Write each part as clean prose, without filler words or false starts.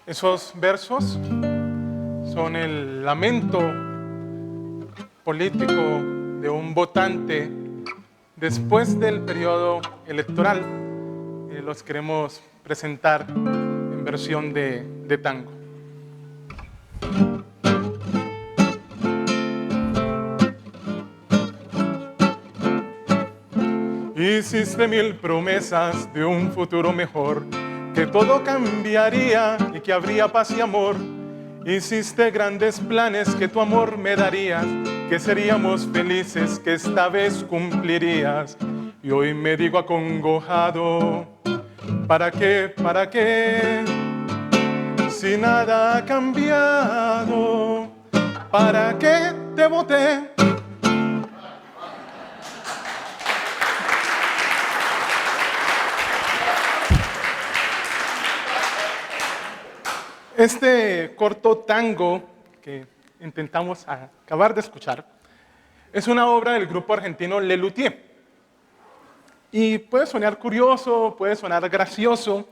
Esos versos son el lamento político de un votante después del periodo electoral. Los queremos presentar en versión de tango. Hiciste mil promesas de un futuro mejor, que todo cambiaría y que habría paz y amor. Hiciste grandes planes que tu amor me darías, que seríamos felices, que esta vez cumplirías. Y hoy me digo acongojado, ¿para qué? ¿Para qué? Si nada ha cambiado, ¿para qué te voté? Este corto tango que intentamos acabar de escuchar es una obra del grupo argentino Lelutier. Y puede sonar curioso, puede sonar gracioso,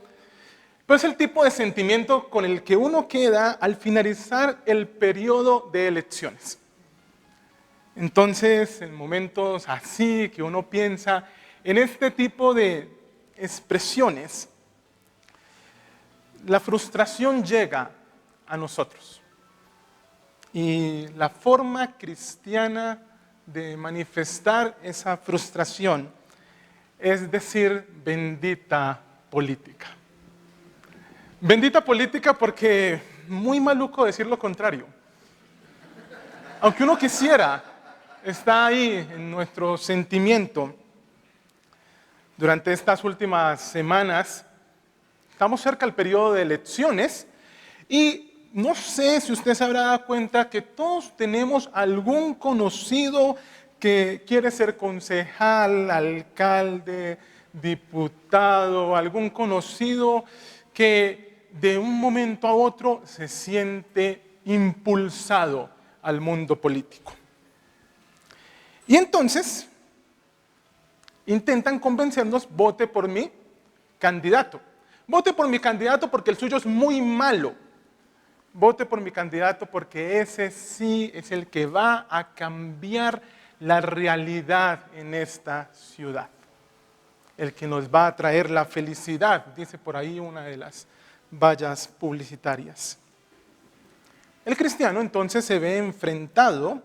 pero es el tipo de sentimiento con el que uno queda al finalizar el periodo de elecciones. Entonces, en momentos así que uno piensa en este tipo de expresiones, la frustración llega a nosotros. Y la forma cristiana de manifestar esa frustración es decir, bendita política. Bendita política porque muy maluco decir lo contrario. Aunque uno quisiera, está ahí en nuestro sentimiento. Durante estas últimas semanas estamos cerca del periodo de elecciones y no sé si usted se habrá dado cuenta que todos tenemos algún conocido que quiere ser concejal, alcalde, diputado, algún conocido que de un momento a otro se siente impulsado al mundo político. Y entonces intentan convencernos, vote por mi candidato. Vote por mi candidato porque el suyo es muy malo. Vote por mi candidato porque ese sí es el que va a cambiar la realidad en esta ciudad. El que nos va a traer la felicidad, dice por ahí una de las vallas publicitarias. El cristiano entonces se ve enfrentado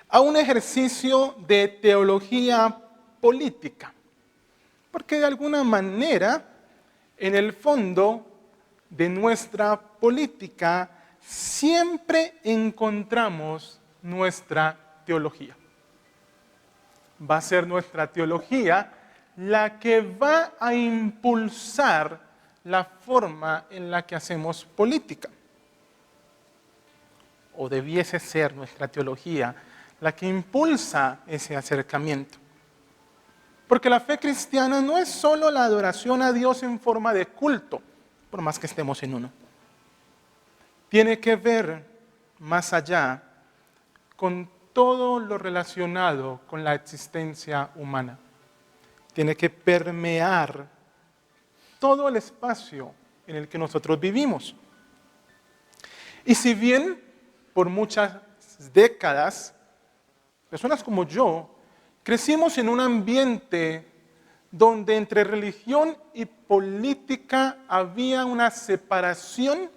a un ejercicio de teología política, porque de alguna manera, en el fondo de nuestra política, siempre encontramos nuestra teología. Va a ser nuestra teología la que va a impulsar la forma en la que hacemos política. O debiese ser nuestra teología la que impulsa ese acercamiento. Porque la fe cristiana no es solo la adoración a Dios en forma de culto, por más que estemos en uno. Tiene que ver más allá con todo lo relacionado con la existencia humana. Tiene que permear todo el espacio en el que nosotros vivimos. Y si bien por muchas décadas, personas como yo, crecimos en un ambiente donde entre religión y política había una separación.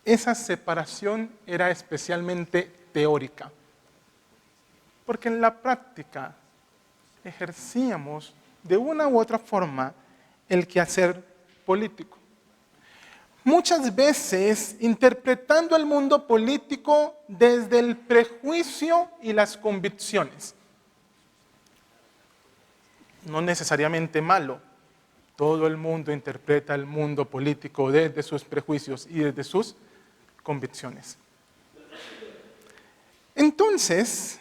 Esa separación era especialmente teórica, porque en la práctica ejercíamos de una u otra forma el quehacer político. Muchas veces interpretando el mundo político desde el prejuicio y las convicciones. No necesariamente malo. Todo el mundo interpreta el mundo político desde sus prejuicios y desde sus convicciones. Entonces,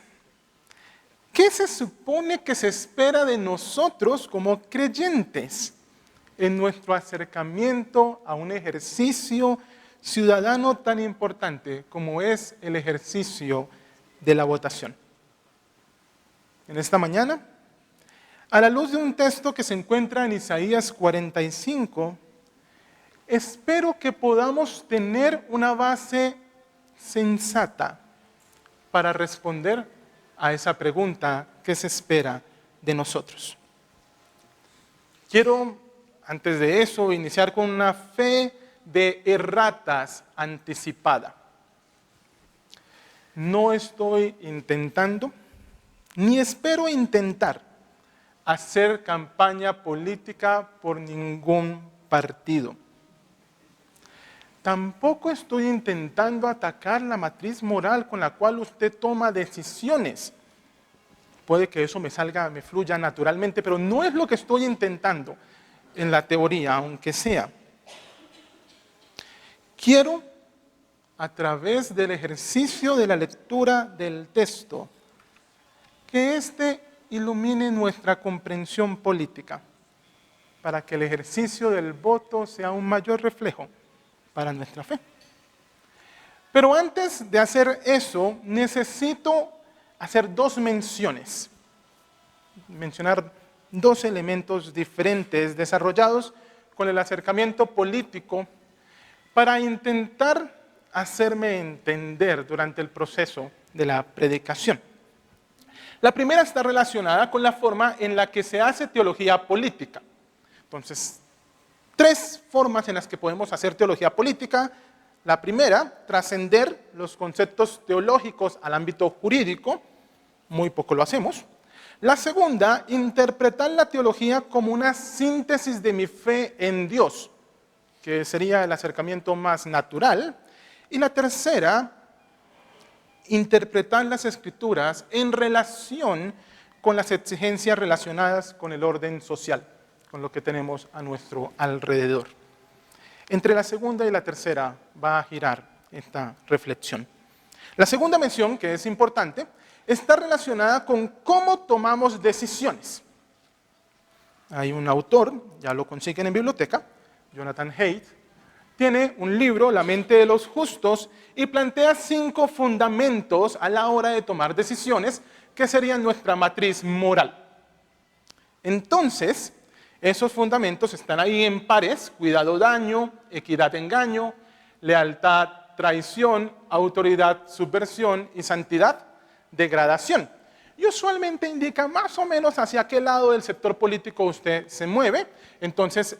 ¿qué se supone que se espera de nosotros como creyentes en nuestro acercamiento a un ejercicio ciudadano tan importante como es el ejercicio de la votación? En esta mañana, a la luz de un texto que se encuentra en Isaías 45, espero que podamos tener una base sensata para responder a esa pregunta que se espera de nosotros. Quiero, antes de eso, iniciar con una fe de erratas anticipada. No estoy intentando, ni espero intentar, hacer campaña política por ningún partido. Tampoco estoy intentando atacar la matriz moral con la cual usted toma decisiones. Puede que eso me fluya naturalmente, pero no es lo que estoy intentando en la teoría, aunque sea. Quiero, a través del ejercicio de la lectura del texto, que éste ilumine nuestra comprensión política, para que el ejercicio del voto sea un mayor reflejo para nuestra fe. Pero antes de hacer eso, necesito hacer dos menciones, mencionar dos elementos diferentes desarrollados con el acercamiento político para intentar hacerme entender durante el proceso de la predicación. La primera está relacionada con la forma en la que se hace teología política. Entonces, tres formas en las que podemos hacer teología política. La primera, trascender los conceptos teológicos al ámbito jurídico. Muy poco lo hacemos. La segunda, interpretar la teología como una síntesis de mi fe en Dios, que sería el acercamiento más natural. Y la tercera, interpretar las Escrituras en relación con las exigencias relacionadas con el orden social, con lo que tenemos a nuestro alrededor. Entre la segunda y la tercera va a girar esta reflexión. La segunda mención, que es importante, está relacionada con cómo tomamos decisiones. Hay un autor, ya lo consiguen en biblioteca, Jonathan Haidt, tiene un libro, La mente de los justos, y plantea 5 fundamentos a la hora de tomar decisiones, que serían nuestra matriz moral. Entonces, esos fundamentos están ahí en pares: cuidado, daño; equidad, engaño; lealtad, traición; autoridad, subversión; y santidad, degradación. Y usualmente indica más o menos hacia qué lado del sector político usted se mueve. Entonces,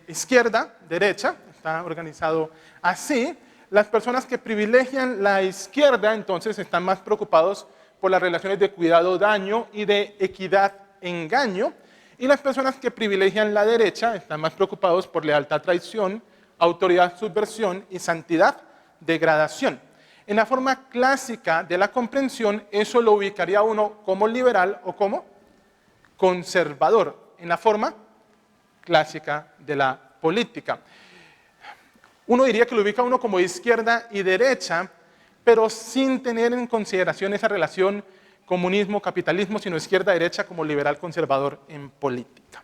izquierda, derecha, está organizado así. Las personas que privilegian la izquierda, entonces, están más preocupados por las relaciones de cuidado, daño y de equidad, engaño. Y las personas que privilegian la derecha están más preocupados por lealtad, traición, autoridad, subversión y santidad, degradación. En la forma clásica de la comprensión, eso lo ubicaría uno como liberal o como conservador, en la forma clásica de la política. Uno diría que lo ubica uno como izquierda y derecha, pero sin tener en consideración esa relación comunismo-capitalismo, sino izquierda-derecha como liberal-conservador en política.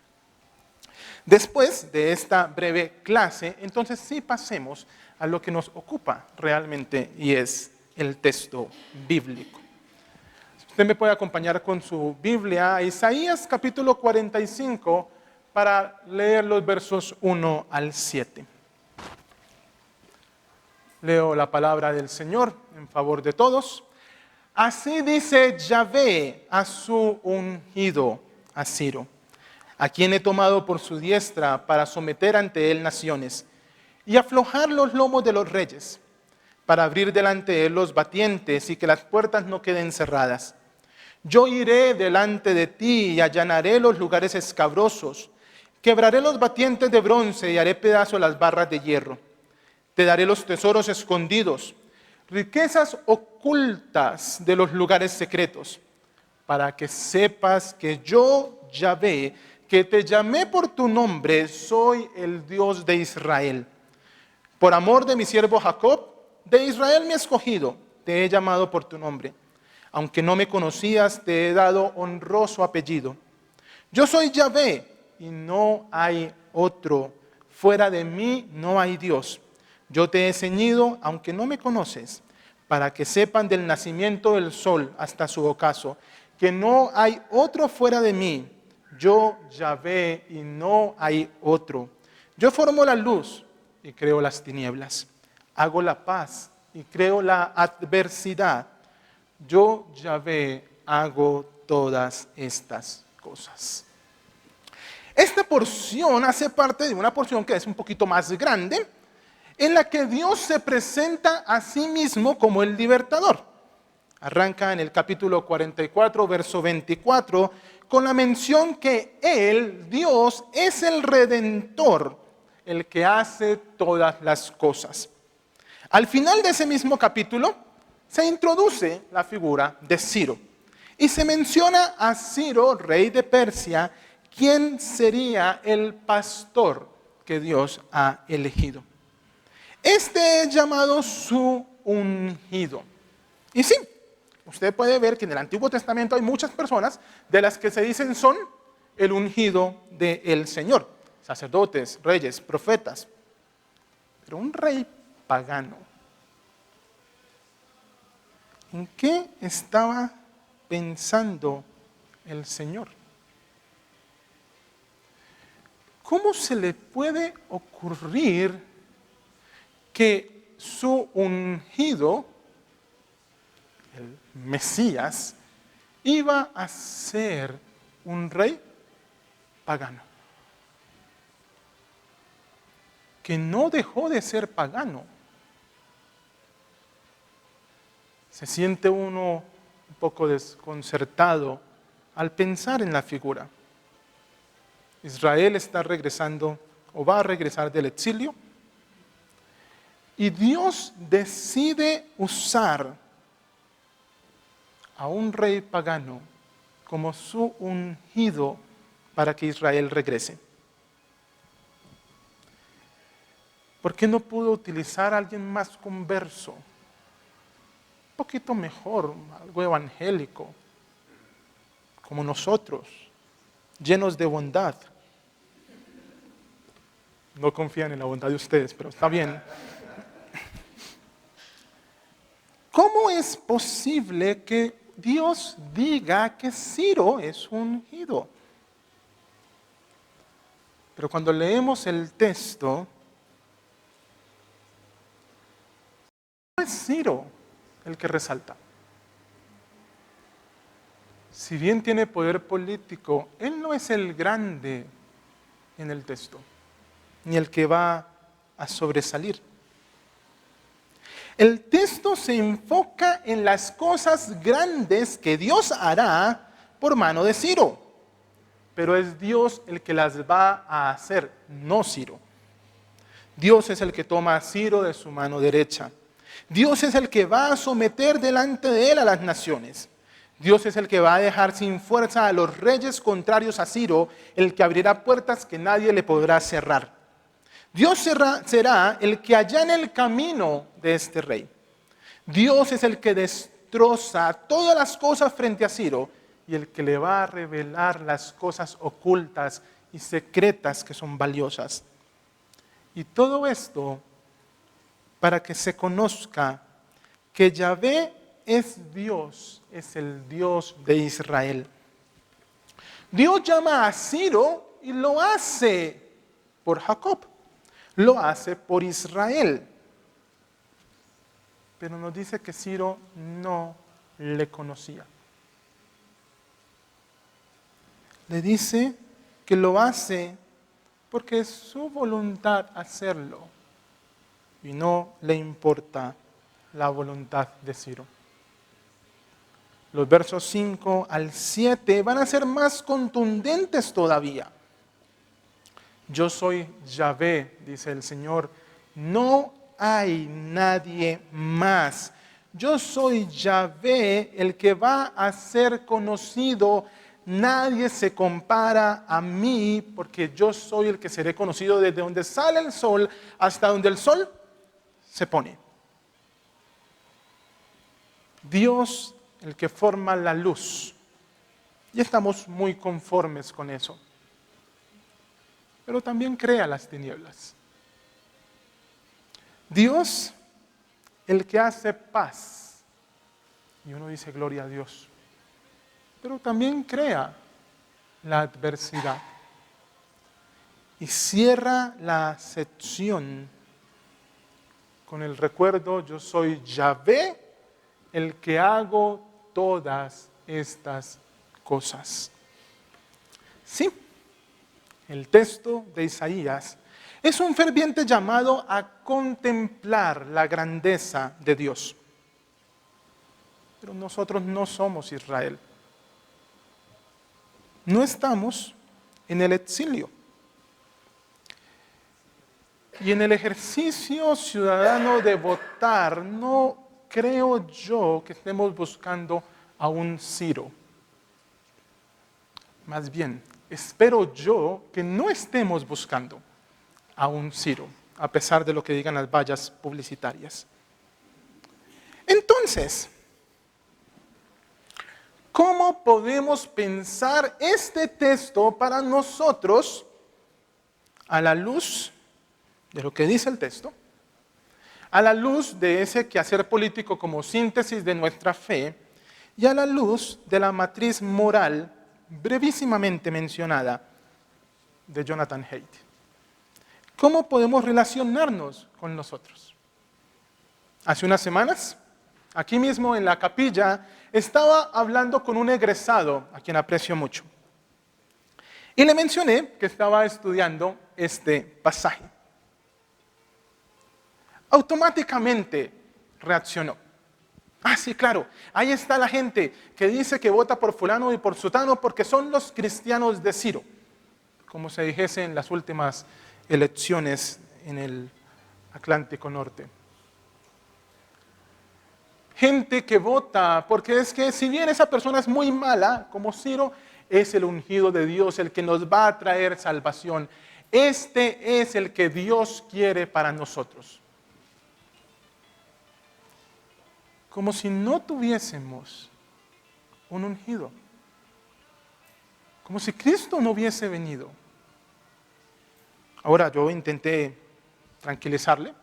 Después de esta breve clase, entonces sí pasemos a lo que nos ocupa realmente, y es el texto bíblico. Usted me puede acompañar con su Biblia a Isaías capítulo 45 para leer los versos 1 al 7. Leo la palabra del Señor en favor de todos. Así dice Yahvé a su ungido, a Ciro, a quien he tomado por su diestra para someter ante él naciones y aflojar los lomos de los reyes, para abrir delante de él los batientes y que las puertas no queden cerradas. Yo iré delante de ti y allanaré los lugares escabrosos, quebraré los batientes de bronce y haré pedazo las barras de hierro. Te daré los tesoros escondidos, riquezas ocultas de los lugares secretos, para que sepas que yo, Yahvé, que te llamé por tu nombre, soy el Dios de Israel. Por amor de mi siervo Jacob, de Israel mi escogido, te he llamado por tu nombre. Aunque no me conocías, te he dado honroso apellido. Yo soy Yahvé y no hay otro. Fuera de mí no hay Dios. Yo te he ceñido, aunque no me conoces, para que sepan del nacimiento del sol hasta su ocaso, que no hay otro fuera de mí. Yo, Yahvé, y no hay otro. Yo formo la luz y creo las tinieblas. Hago la paz y creo la adversidad. Yo, Yahvé, hago todas estas cosas. Esta porción hace parte de una porción que es un poquito más grande, en la que Dios se presenta a sí mismo como el libertador. Arranca en el capítulo 44, verso 24, con la mención que Él, Dios, es el Redentor, el que hace todas las cosas. Al final de ese mismo capítulo se introduce la figura de Ciro y se menciona a Ciro, rey de Persia, quien sería el pastor que Dios ha elegido. Este es llamado su ungido. Y sí, usted puede ver que en el Antiguo Testamento hay muchas personas de las que se dicen son el ungido del Señor. Sacerdotes, reyes, profetas. Pero un rey pagano, ¿en qué estaba pensando el Señor? ¿Cómo se le puede ocurrir que su ungido, el Mesías, iba a ser un rey pagano? Que no dejó de ser pagano. Se siente uno un poco desconcertado al pensar en la figura. Israel está regresando o va a regresar del exilio y Dios decide usar a un rey pagano como su ungido para que Israel regrese. ¿Por qué no pudo utilizar a alguien más converso? Un poquito mejor, algo evangélico, como nosotros, llenos de bondad. No confían en la bondad de ustedes, pero está bien. ¿Cómo es posible que Dios diga que Ciro es ungido? Pero cuando leemos el texto, no es Ciro el que resalta. Si bien tiene poder político, él no es el grande en el texto, ni el que va a sobresalir. El texto se enfoca en las cosas grandes que Dios hará por mano de Ciro, pero es Dios el que las va a hacer, no Ciro. Dios es el que toma a Ciro de su mano derecha. Dios es el que va a someter delante de él a las naciones. Dios es el que va a dejar sin fuerza a los reyes contrarios a Ciro, el que abrirá puertas que nadie le podrá cerrar. Dios será el que allane el camino de este rey. Dios es el que destroza todas las cosas frente a Ciro y el que le va a revelar las cosas ocultas y secretas que son valiosas. Y todo esto para que se conozca que Yahvé es Dios, es el Dios de Israel. Dios llama a Ciro y lo hace por Jacob, lo hace por Israel. Pero nos dice que Ciro no le conocía. Le dice que lo hace porque es su voluntad hacerlo y no le importa la voluntad de Ciro. Los versos 5 al 7 van a ser más contundentes todavía. Yo soy Yahvé, dice el Señor, no hay nadie más. Yo soy Yahvé, el que va a ser conocido. Nadie se compara a mí, porque yo soy el que seré conocido desde donde sale el sol hasta donde el sol se pone. Dios, el que forma la luz. Y estamos muy conformes con eso. Pero también crea las tinieblas. Dios, el que hace paz. Y uno dice, gloria a Dios. Pero también crea la adversidad. Y cierra la sección con el recuerdo, yo soy Yahvé, el que hago todas estas cosas. Sí, el texto de Isaías es un ferviente llamado a contemplar la grandeza de Dios. Pero nosotros no somos Israel. No estamos en el exilio. Y en el ejercicio ciudadano de votar, no creo yo que estemos buscando a un Ciro. Más bien, espero yo que no estemos buscando a un Ciro, a pesar de lo que digan las vallas publicitarias. Entonces, ¿cómo podemos pensar este texto para nosotros a la luz de lo que dice el texto, a la luz de ese quehacer político como síntesis de nuestra fe y a la luz de la matriz moral brevísimamente mencionada de Jonathan Haidt? ¿Cómo podemos relacionarnos con nosotros? Hace unas semanas, aquí mismo en la capilla, estaba hablando con un egresado, a quien aprecio mucho. Y le mencioné que estaba estudiando este pasaje. Automáticamente reaccionó. Ah, sí, claro, ahí está la gente que dice que vota por fulano y por sutano porque son los cristianos de Ciro, como se dijese en las últimas elecciones en el Atlántico Norte. Gente que vota porque es que si bien esa persona es muy mala, como Ciro, es el ungido de Dios, el que nos va a traer salvación. Este es el que Dios quiere para nosotros. Como si no tuviésemos un ungido. Como si Cristo no hubiese venido. Ahora yo intenté tranquilizarle.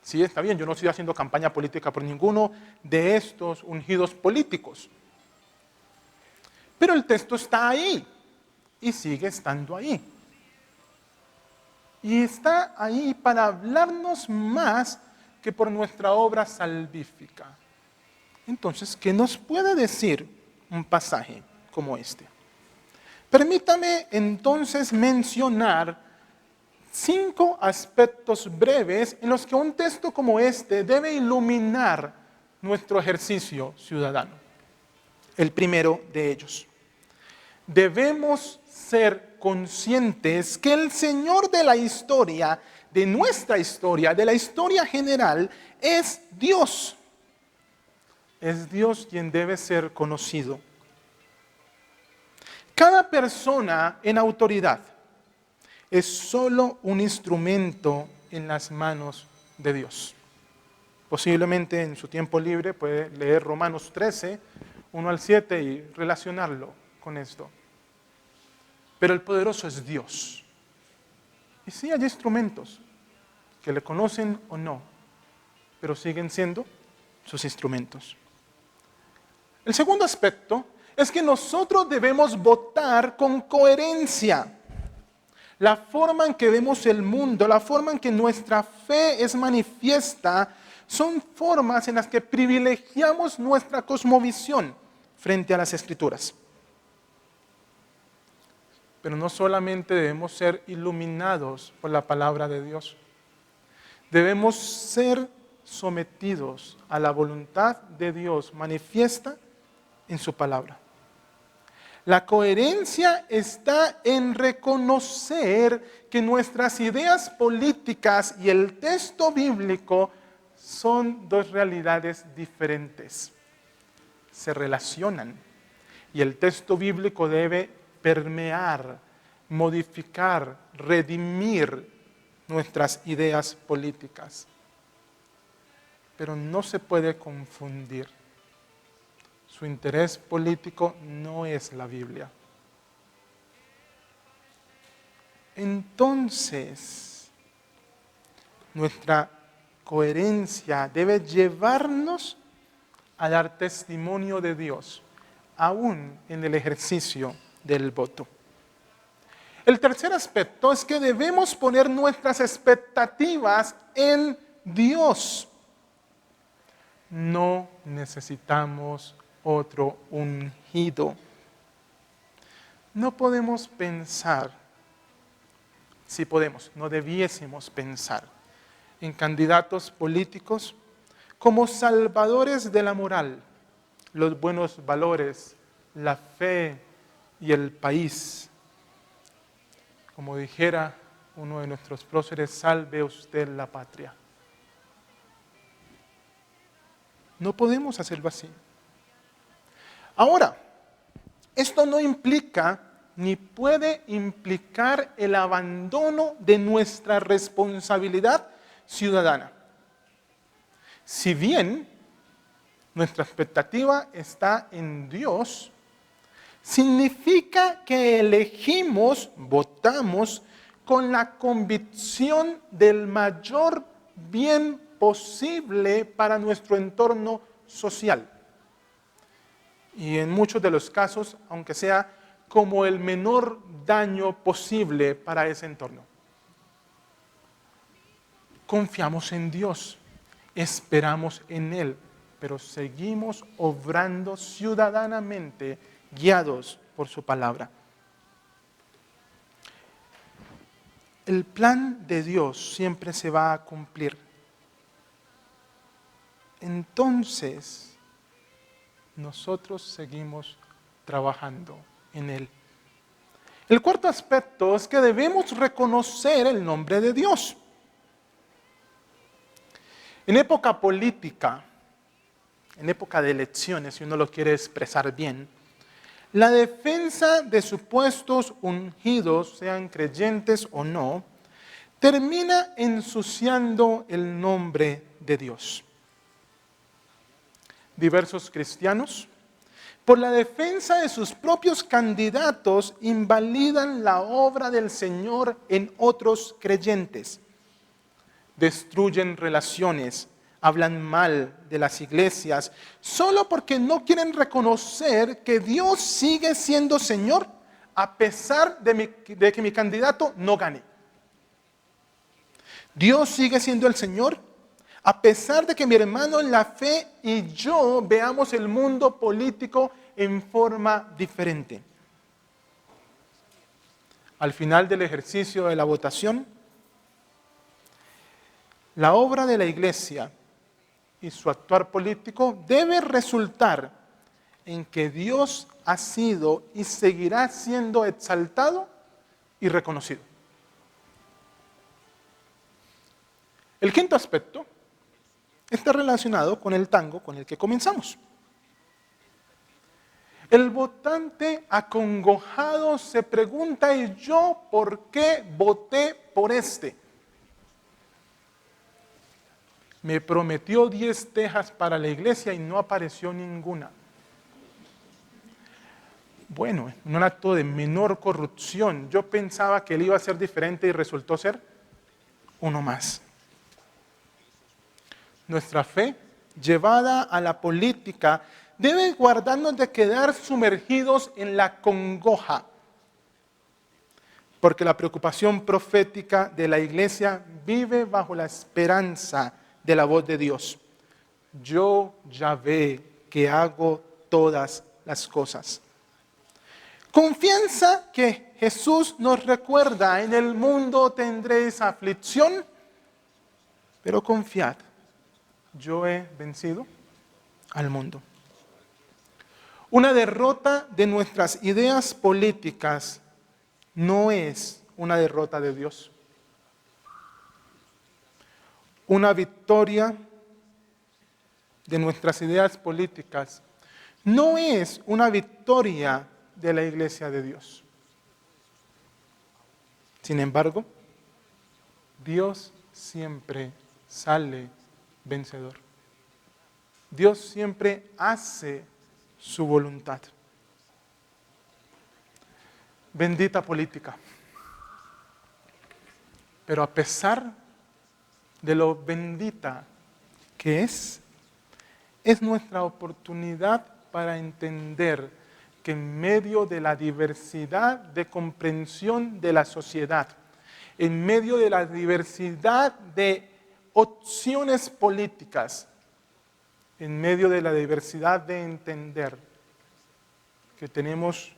Sí, está bien, yo no estoy haciendo campaña política por ninguno de estos ungidos políticos. Pero el texto está ahí y sigue estando ahí. Y está ahí para hablarnos más que por nuestra obra salvífica. Entonces, ¿qué nos puede decir un pasaje como este? Permítame entonces mencionar 5 aspectos breves en los que un texto como este debe iluminar nuestro ejercicio ciudadano. El primero de ellos. Debemos ser conscientes que el Señor de la historia, de nuestra historia, de la historia general, es Dios. Es Dios quien debe ser conocido. Cada persona en autoridad es solo un instrumento en las manos de Dios. Posiblemente en su tiempo libre puede leer Romanos 13, 1 al 7 y relacionarlo con esto. Pero el poderoso es Dios. Y sí hay instrumentos que le conocen o no, pero siguen siendo sus instrumentos. El segundo aspecto es que nosotros debemos votar con coherencia. La forma en que vemos el mundo, la forma en que nuestra fe es manifiesta, son formas en las que privilegiamos nuestra cosmovisión frente a las Escrituras. Pero no solamente debemos ser iluminados por la palabra de Dios, debemos ser sometidos a la voluntad de Dios manifiesta en su palabra. La coherencia está en reconocer que nuestras ideas políticas y el texto bíblico son 2 realidades diferentes. Se relacionan y el texto bíblico debe permear, modificar, redimir nuestras ideas políticas. Pero no se puede confundir. Su interés político no es la Biblia. Entonces, nuestra coherencia debe llevarnos a dar testimonio de Dios, aún en el ejercicio del voto. El tercer aspecto es que debemos poner nuestras expectativas en Dios. No necesitamos otro ungido. No podemos pensar, sí podemos, no debiésemos pensar en candidatos políticos como salvadores de la moral, los buenos valores, la fe y el país. Como dijera uno de nuestros próceres, salve usted la patria. No podemos hacerlo así. Ahora, esto no implica ni puede implicar el abandono de nuestra responsabilidad ciudadana. Si bien nuestra expectativa está en Dios, significa que elegimos, votamos con la convicción del mayor bien posible para nuestro entorno social. Y en muchos de los casos, aunque sea como el menor daño posible para ese entorno. Confiamos en Dios, esperamos en Él, pero seguimos obrando ciudadanamente, guiados por su palabra. El plan de Dios siempre se va a cumplir. Entonces, nosotros seguimos trabajando en Él. El cuarto aspecto es que debemos reconocer el nombre de Dios. En época política, en época de elecciones, si uno lo quiere expresar bien, la defensa de supuestos ungidos, sean creyentes o no, termina ensuciando el nombre de Dios. Diversos cristianos, por la defensa de sus propios candidatos, invalidan la obra del Señor en otros creyentes. Destruyen relaciones, hablan mal de las iglesias, solo porque no quieren reconocer que Dios sigue siendo Señor a pesar de que mi candidato no gane. Dios sigue siendo el Señor a pesar de que mi hermano en la fe y yo veamos el mundo político en forma diferente. Al final del ejercicio de la votación, la obra de la iglesia y su actuar político debe resultar en que Dios ha sido y seguirá siendo exaltado y reconocido. El quinto aspecto está relacionado con el tango con el que comenzamos. El votante acongojado se pregunta: ¿y yo por qué voté por este? Me prometió 10 tejas para la iglesia y no apareció ninguna. Bueno, en un acto de menor corrupción, yo pensaba que él iba a ser diferente y resultó ser uno más. Nuestra fe, llevada a la política, debe guardarnos de quedar sumergidos en la congoja, porque la preocupación profética de la iglesia vive bajo la esperanza de la voz de Dios. Yo ya ve que hago todas las cosas. Confianza que Jesús nos recuerda: en el mundo tendréis aflicción, pero confiad, yo he vencido al mundo. Una derrota de nuestras ideas políticas no es una derrota de Dios. Una victoria de nuestras ideas políticas no es una victoria de la iglesia de Dios. Sin embargo, Dios siempre sale vencedor. Dios siempre hace su voluntad. Bendita política. Pero a pesar de lo bendita que es nuestra oportunidad para entender que en medio de la diversidad de comprensión de la sociedad, en medio de la diversidad de opciones políticas, en medio de la diversidad de entender que tenemos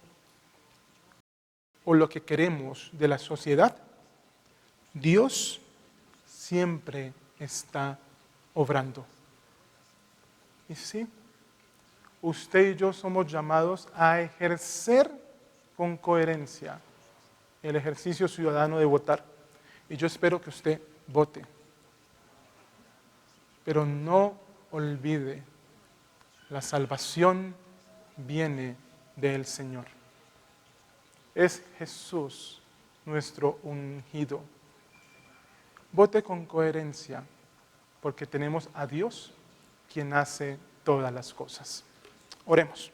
o lo que queremos de la sociedad, Dios siempre está obrando. Y sí, usted y yo somos llamados a ejercer con coherencia el ejercicio ciudadano de votar. Y yo espero que usted vote. Pero no olvide, la salvación viene del Señor. Es Jesús nuestro ungido. Vote con coherencia, porque tenemos a Dios quien hace todas las cosas. Oremos.